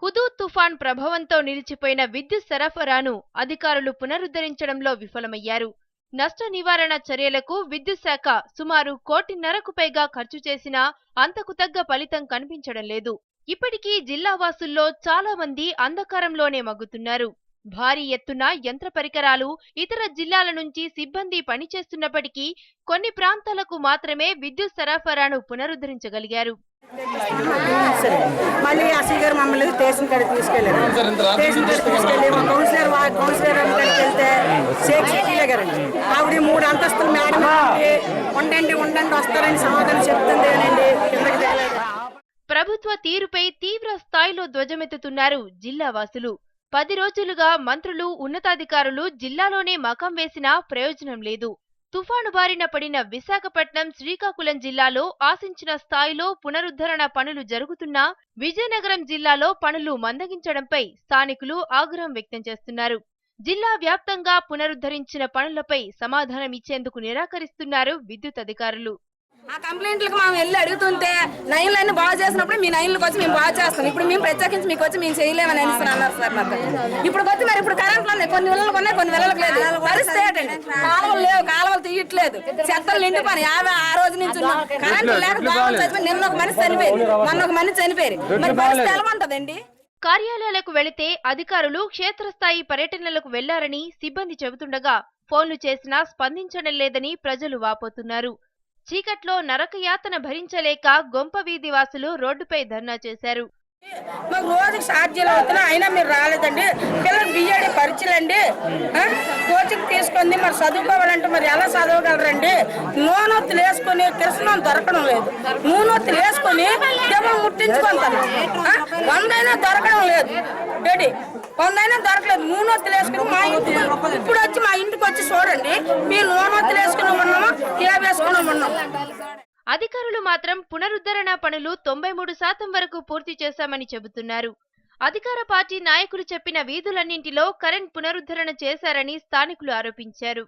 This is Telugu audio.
హుదూద్ తుఫాన్ ప్రభావంతో నిలిచిపోయిన విద్యుత్ సరఫరాను అధికారులు పునరుద్ధరించడంలో విఫలమయ్యారు. నష్ట నివారణ చర్యలకు విద్యుత్ శాఖ సుమారు 1.5 కోటి పైగా ఖర్చు చేసినా అంతకు తగ్గ ఫలితం కనిపించడం లేదు. ఇప్పటికీ జిల్లా వాసుల్లో చాలా మంది అంధకారంలోనే మగ్గుతున్నారు. భారీ ఎత్తున యంత్ర పరికరాలు, ఇతర జిల్లాల నుంచి సిబ్బంది పనిచేస్తున్నప్పటికీ కొన్ని ప్రాంతాలకు మాత్రమే విద్యుత్ సరఫరాను పునరుద్ధరించగలిగారు. మళ్ళీ అసలు గారు మమ్మల్ని స్టేషన్ కాడికి తీసుకెళ్ళారు. స్టేషన్ కాడికి తీసుకెళ్ళి కౌన్సిలర్ దగ్గరికి వెళ్తే షేక్ షకీలా గారండి ఆవిడ 3 అంతస్తులు మేడం ఉండండి వస్తారని సమాధానం చెప్తుందేనండి. ప్రభుత్వ తీరుపై తీవ్ర స్థాయిలో ధ్వజమెత్తుతున్నారు జిల్లా వాసులు. 10 రోజులుగా మంత్రులు, ఉన్నతాధికారులు జిల్లాలోనే మకాం వేసినా ప్రయోజనం లేదు. తుఫాను బారిన పడిన విశాఖపట్నం, శ్రీకాకుళం జిల్లాలో ఆశించిన స్థాయిలో పునరుద్ధరణ పనులు జరుగుతున్నా విజయనగరం జిల్లాలో పనులు మందగించడంపై స్థానికులు ఆగ్రహం వ్యక్తం చేస్తున్నారు. జిల్లా వ్యాప్తంగా పునరుద్ధరించిన పనులపై సమాధానం ఇచ్చేందుకు నిరాకరిస్తున్నారు విద్యుత్ అధికారులు. ఆ కంప్లైంట్లకు మేము వెళ్ళి అడుగుతుంటే నైన్లన్నీ బాగా చేసినప్పుడు మీ నైన్లకు వచ్చి మేము బాగా చేస్తాం, ఇప్పుడు మేము ప్రత్యేకించి మీకు వచ్చి మేము చేయలేమని అన్నారు సార్. మాకు ఇప్పుడు వచ్చి మరి ఇప్పుడు కరెంట్లు ఉన్నాయి, కొన్ని ఇళ్ళకు ఉన్నాయి, కొన్ని ఇళ్ళకి లేదు. పరిస్థితి ఏంటండి, కాలువలు లేవు, కాలువలు తీయట్లేదు, చెత్తలు నిండిపోయి ఆ రోజు నుంచి కరెంట్లు లేక దోమలు చచ్చిపోయి నిన్న ఒక మనిషి చనిపోయింది, మొన్న ఒక మనిషి చనిపోయారు. మరి పరిస్థితి ఎలా ఉంటదండి? కార్యాలయాలకు వెళితే అధికారులు క్షేత్రస్థాయి పర్యటనలకు వెళ్లారని సిబ్బంది చెబుతుండగా ఫోన్లు చేసినా స్పందించడం లేదని ప్రజలు వాపోతున్నారు. చీకట్లో నరకయాతన భరించలేక గొంప వీధి వాసులు రోడ్డుపై ధర్నా చేశారు. మాకు రోజుకి ఛార్జీలు అవుతున్నా అయినా మీరు రాలేదండి. పిల్లలు బియ్యడి పరీక్షలండి, కోచింగ్ తీసుకుంది, మరి చదువుకోవాలంటే మరి ఎలా చదవగలరండి? నూనొత్తులు వేసుకుని కృష్ణం దొరకడం లేదు, నూనొత్తులు వేసుకుని దెబ్బలు ముట్టించుకుంటారు. 100 అయినా దొరకడం లేదు, 100 అయినా దొరకలేదు. నూనొత్తులు వేసుకుని మా ఇంటికి ఇప్పుడు వచ్చి మా ఇంటికి వచ్చి చూడండి, మేము నూనొత్తులు వేసుకుని ఉన్నామా ఇలా వేసుకుని ఉన్నాం. అధికారులు మాత్రం పునరుద్ధరణ పనులు 93% వరకు పూర్తి చేశామని చెబుతున్నారు. అధికార పార్టీ నాయకులు చెప్పిన వీధులన్నింటిలో కరెంట్ పునరుద్ధరణ చేశారని స్థానికులు ఆరోపించారు.